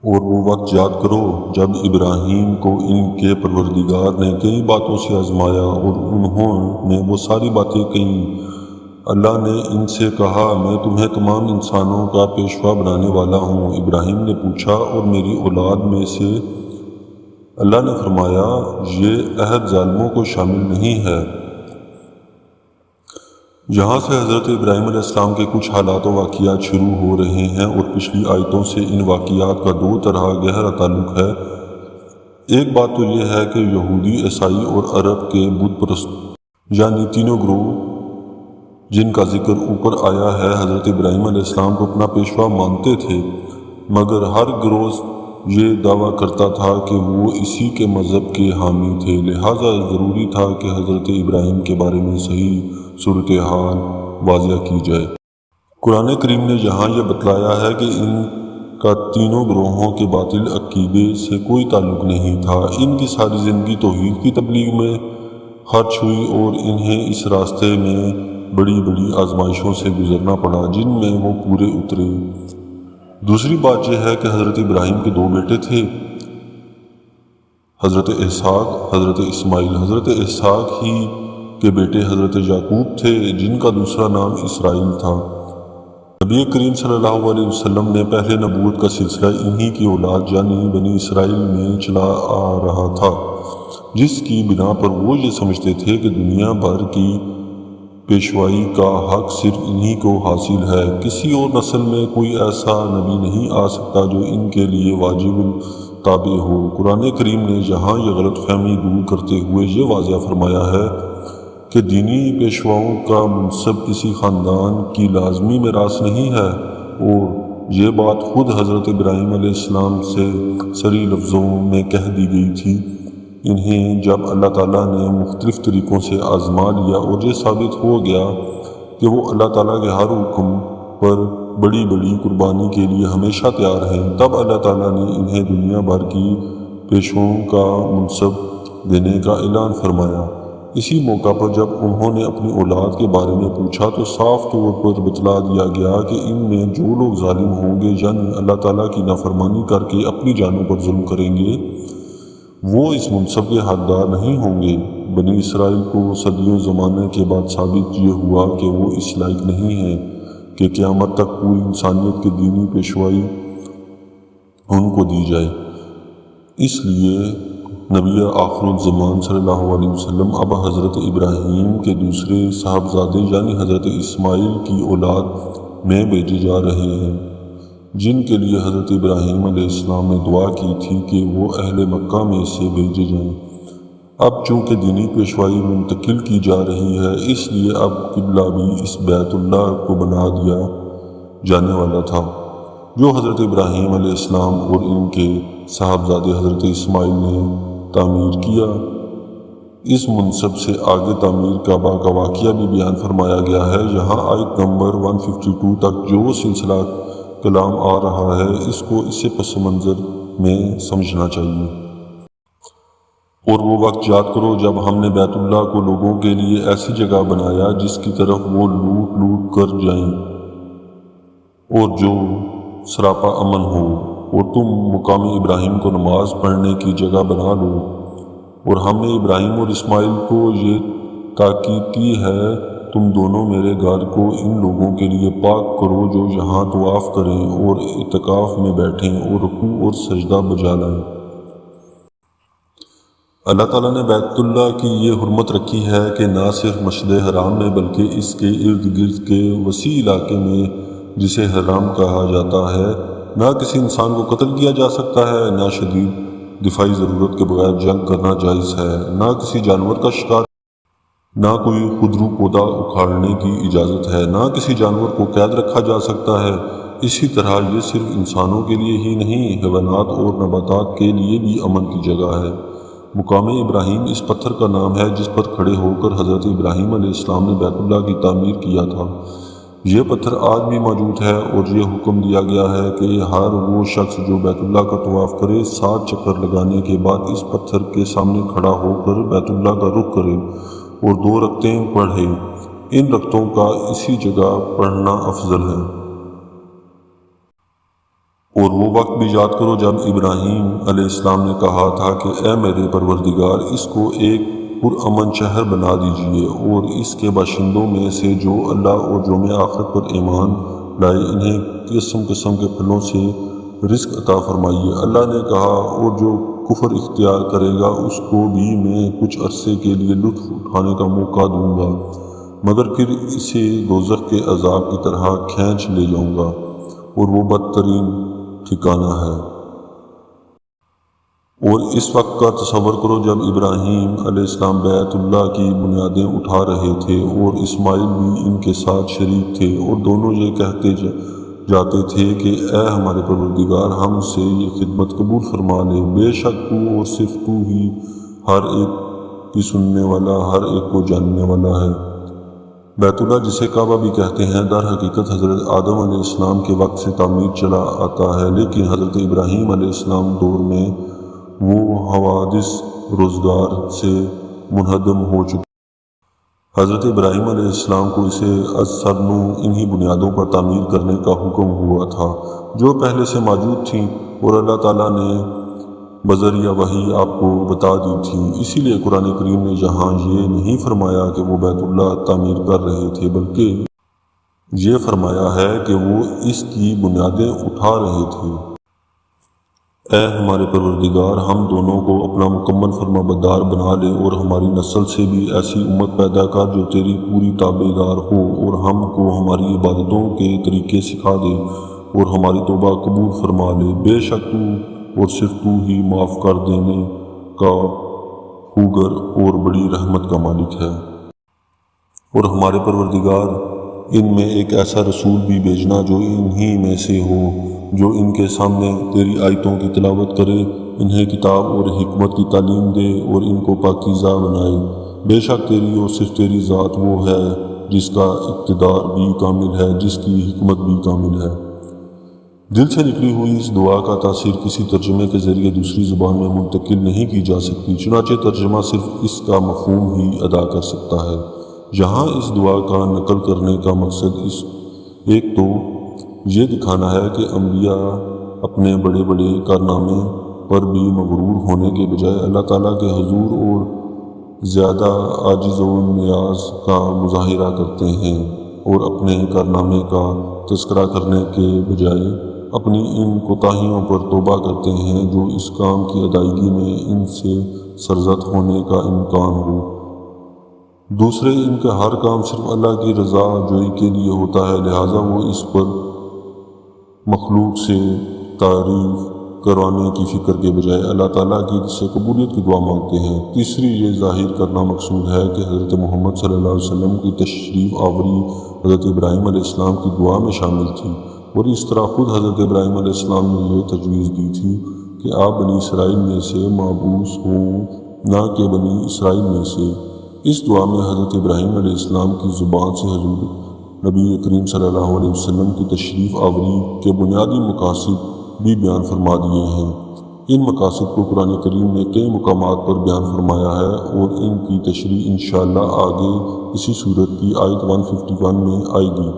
اور وہ وقت یاد کرو جب ابراہیم کو ان کے پروردگار نے کئی باتوں سے آزمایا اور انہوں نے وہ ساری باتیں کہیں۔ اللہ نے ان سے کہا، میں تمہیں تمام انسانوں کا پیشوا بنانے والا ہوں۔ ابراہیم نے پوچھا، اور میری اولاد میں سے؟ اللہ نے فرمایا، یہ عہد ظالموں کو شامل نہیں ہے۔ یہاں سے حضرت ابراہیم علیہ السلام کے کچھ حالات و واقعات شروع ہو رہے ہیں، اور پچھلی آیتوں سے ان واقعات کا دو طرح گہرا تعلق ہے۔ ایک بات تو یہ ہے کہ یہودی، عیسائی اور عرب کے بت پرست یعنی تینوں گروہ جن کا ذکر اوپر آیا ہے، حضرت ابراہیم علیہ السلام کو اپنا پیشوا مانتے تھے، مگر ہر گروہ یہ دعویٰ کرتا تھا کہ وہ اسی کے مذہب کے حامی تھے، لہٰذا ضروری تھا کہ حضرت ابراہیم کے بارے میں صحیح صورتحال واضح کی جائے۔ قرآن کریم نے یہاں یہ بتلایا ہے کہ ان کا تینوں گروہوں کے باطل عقیدے سے کوئی تعلق نہیں تھا۔ ان کی ساری زندگی توحید کی تبلیغ میں خرچ ہوئی، اور انہیں اس راستے میں بڑی بڑی آزمائشوں سے گزرنا پڑا، جن میں وہ پورے اترے۔ دوسری بات یہ ہے کہ حضرت ابراہیم کے دو بیٹے تھے، حضرت اسحاق، حضرت اسماعیل۔ حضرت اسحاق ہی کے بیٹے حضرت یعقوب تھے، جن کا دوسرا نام اسرائیل تھا۔ نبی کریم صلی اللہ علیہ وسلم نے پہلے نبوت کا سلسلہ انہی کی اولاد یعنی بنی اسرائیل میں چلا آ رہا تھا، جس کی بنا پر وہ یہ سمجھتے تھے کہ دنیا بھر کی پیشوائی کا حق صرف انہی کو حاصل ہے، کسی اور نسل میں کوئی ایسا نبی نہیں آ سکتا جو ان کے لیے واجب التابع ہو۔ قرآن کریم نے یہاں یہ غلط فہمی دور کرتے ہوئے یہ واضح فرمایا ہے کہ دینی پیشواؤں کا منصب کسی خاندان کی لازمی میراث نہیں ہے، اور یہ بات خود حضرت ابراہیم علیہ السلام سے صریح لفظوں میں کہہ دی گئی تھی۔ انہیں جب اللہ تعالیٰ نے مختلف طریقوں سے آزما لیا اور یہ ثابت ہو گیا کہ وہ اللہ تعالیٰ کے ہر حکم پر بڑی بڑی قربانی کے لیے ہمیشہ تیار ہیں، تب اللہ تعالیٰ نے انہیں دنیا بھر کی پیشواؤں کا منصب دینے کا اعلان فرمایا۔ اسی موقع پر جب انہوں نے اپنی اولاد کے بارے میں پوچھا تو صاف طور پر بتلا دیا گیا کہ ان میں جو لوگ ظالم ہوں گے یعنی اللہ تعالیٰ کی نافرمانی کر کے اپنی جانوں پر ظلم کریں گے، وہ اس منصب کے حقدار نہیں ہوں گے۔ بنی اسرائیل کو صدیوں زمانے کے بعد ثابت یہ ہوا کہ وہ اس لائق نہیں ہیں کہ قیامت تک پوری انسانیت کی دینی پیشوائی ان کو دی جائے۔ اس لیے نبی آخر الزمان صلی اللہ علیہ وسلم اب حضرت ابراہیم کے دوسرے صاحبزادے یعنی حضرت اسماعیل کی اولاد میں بھیجے جا رہے ہیں، جن کے لیے حضرت ابراہیم علیہ السلام نے دعا کی تھی کہ وہ اہل مکہ میں سے بھیجے جائیں۔ اب چونکہ دینی پیشوائی منتقل کی جا رہی ہے، اس لیے اب قبلہ بھی اس بیت اللہ کو بنا دیا جانے والا تھا جو حضرت ابراہیم علیہ السلام اور ان کے صاحبزادے حضرت اسماعیل نے تعمیر کیا۔ اس منصب سے آگے تعمیر کعبہ کا واقعہ بھی بیان فرمایا گیا ہے۔ یہاں آیت نمبر 152 تک جو سلسلہ کلام آ رہا ہے، اس کو اسے پس منظر میں سمجھنا چاہیے۔ اور وہ وقت یاد کرو جب ہم نے بیت اللہ کو لوگوں کے لیے ایسی جگہ بنایا جس کی طرف وہ لوٹ لوٹ کر جائیں اور جو سراپا امن ہو، اور تم مقام ابراہیم کو نماز پڑھنے کی جگہ بنا لو۔ اور ہم نے ابراہیم اور اسماعیل کو یہ تاکید کی ہے، تم دونوں میرے گھر کو ان لوگوں کے لیے پاک کرو جو یہاں طواف کریں اور اعتکاف میں بیٹھیں اور رکوع اور سجدہ بجا لائیں۔ اللہ تعالیٰ نے بیت اللہ کی یہ حرمت رکھی ہے کہ نہ صرف مسجد حرام میں بلکہ اس کے ارد گرد کے وسیع علاقے میں جسے حرام کہا جاتا ہے، نہ کسی انسان کو قتل کیا جا سکتا ہے، نہ شدید دفاعی ضرورت کے بغیر جنگ کرنا جائز ہے، نہ کسی جانور کا شکار، نہ کوئی خودرو پودا اکھاڑنے کی اجازت ہے، نہ کسی جانور کو قید رکھا جا سکتا ہے۔ اسی طرح یہ صرف انسانوں کے لیے ہی نہیں، حیوانات اور نباتات کے لیے بھی امن کی جگہ ہے۔ مقام ابراہیم اس پتھر کا نام ہے جس پر کھڑے ہو کر حضرت ابراہیم علیہ السلام نے بیت اللہ کی تعمیر کیا تھا۔ یہ پتھر آج بھی موجود ہے، اور یہ حکم دیا گیا ہے کہ ہر وہ شخص جو بیت اللہ کا طواف کرے 7 چکر لگانے کے بعد اس پتھر کے سامنے کھڑا ہو کر بیت اللہ کا رخ کرے اور 2 رکعتیں پڑھے۔ ان رکعتوں کا اسی جگہ پڑھنا افضل ہے۔ اور وہ وقت بھی یاد کرو جب ابراہیم علیہ السلام نے کہا تھا کہ اے میرے پروردگار، اس کو ایک پرامن شہر بنا دیجیے اور اس کے باشندوں میں سے جو اللہ اور یوم آخرت پر ایمان لائے انہیں قسم قسم کے پھلوں سے رزق عطا فرمائیے۔ اللہ نے کہا اور جو کفر اختیار کرے گا اس کو بھی میں کچھ عرصے کے لیے لطف اٹھانے کا موقع دوں گا، مگر پھر اسے دوزخ کے عذاب کی طرح کھینچ لے جاؤں گا اور وہ بدترین ٹھکانہ ہے۔ اور اس وقت کا تصور کرو جب ابراہیم علیہ السلام بیت اللہ کی بنیادیں اٹھا رہے تھے اور اسماعیل بھی ان کے ساتھ شریک تھے، اور دونوں یہ کہتے جاتے تھے کہ اے ہمارے پروردگار، ہم سے یہ خدمت قبول فرما لے، بے شک تو اور صرف تو ہی ہر ایک کی سننے والا، ہر ایک کو جاننے والا ہے۔ بیت اللہ جسے کعبہ بھی کہتے ہیں در حقیقت حضرت آدم علیہ السلام کے وقت سے تعمیر چلا آتا ہے، لیکن حضرت ابراہیم علیہ السلام دور میں وہ حوادث روزگار سے منہدم ہو چکے۔ حضرت ابراہیم علیہ السلام کو اسے از سرنو انہی بنیادوں پر تعمیر کرنے کا حکم ہوا تھا جو پہلے سے موجود تھیں اور اللہ تعالیٰ نے بذریعہ وحی آپ کو بتا دی تھی۔ اسی لیے قرآن کریم نے یہاں یہ نہیں فرمایا کہ وہ بیت اللہ تعمیر کر رہے تھے، بلکہ یہ فرمایا ہے کہ وہ اس کی بنیادیں اٹھا رہے تھے۔ اے ہمارے پروردگار، ہم دونوں کو اپنا مکمل فرما بردار بنا لے اور ہماری نسل سے بھی ایسی امت پیدا کر جو تیری پوری تابع دار ہو اور ہم کو ہماری عبادتوں کے طریقے سکھا دے اور ہماری توبہ قبول فرما لے۔ بے شک تو اور صرف تو ہی معاف کر دینے کا خوگر اور بڑی رحمت کا مالک ہے۔ اور ہمارے پروردگار، ان میں ایک ایسا رسول بھی بھیجنا جو انہی میں سے ہو، جو ان کے سامنے تیری آیتوں کی تلاوت کرے، انہیں کتاب اور حکمت کی تعلیم دے اور ان کو پاکیزہ بنائے۔ بے شک تیری اور صرف تیری ذات وہ ہے جس کا اقتدار بھی کامل ہے، جس کی حکمت بھی کامل ہے۔ دل سے نکلی ہوئی اس دعا کا تاثیر کسی ترجمے کے ذریعے دوسری زبان میں منتقل نہیں کی جا سکتی، چنانچہ ترجمہ صرف اس کا مفہوم ہی ادا کر سکتا ہے۔ یہاں اس دعا کا نقل کرنے کا مقصد ایک تو یہ دکھانا ہے کہ انبیاء اپنے بڑے بڑے کارنامے پر بھی مغرور ہونے کے بجائے اللہ تعالیٰ کے حضور اور زیادہ عاجز و نیاز کا مظاہرہ کرتے ہیں اور اپنے کارنامے کا تذکرہ کرنے کے بجائے اپنی ان کوتاہیوں پر توبہ کرتے ہیں جو اس کام کی ادائیگی میں ان سے سرزد ہونے کا امکان ہو۔ دوسرے، ان کا ہر کام صرف اللہ کی رضا جوئی کے لیے ہوتا ہے، لہٰذا وہ اس پر مخلوق سے تعریف کروانے کی فکر کے بجائے اللہ تعالیٰ کی سے قبولیت کی دعا مانگتے ہیں۔ تیسری، یہ ظاہر کرنا مقصود ہے کہ حضرت محمد صلی اللہ علیہ وسلم کی تشریف آوری حضرت ابراہیم علیہ السلام کی دعا میں شامل تھی، اور اس طرح خود حضرت ابراہیم علیہ السلام نے یہ تجویز دی تھی کہ آپ بنی اسرائیل میں سے مابعوث ہوں، نہ کہ بنی اسرائیل میں سے۔ اس دعا میں حضرت ابراہیم علیہ السلام کی زبان سے حضور نبی کریم صلی اللہ علیہ وسلم کی تشریف آوری کے بنیادی مقاصد بھی بیان فرما دیے ہیں۔ ان مقاصد کو قرآن کریم نے کئی مقامات پر بیان فرمایا ہے اور ان کی تشریح انشاءاللہ آگے اسی سورت کی آیت 151 میں آئے گی۔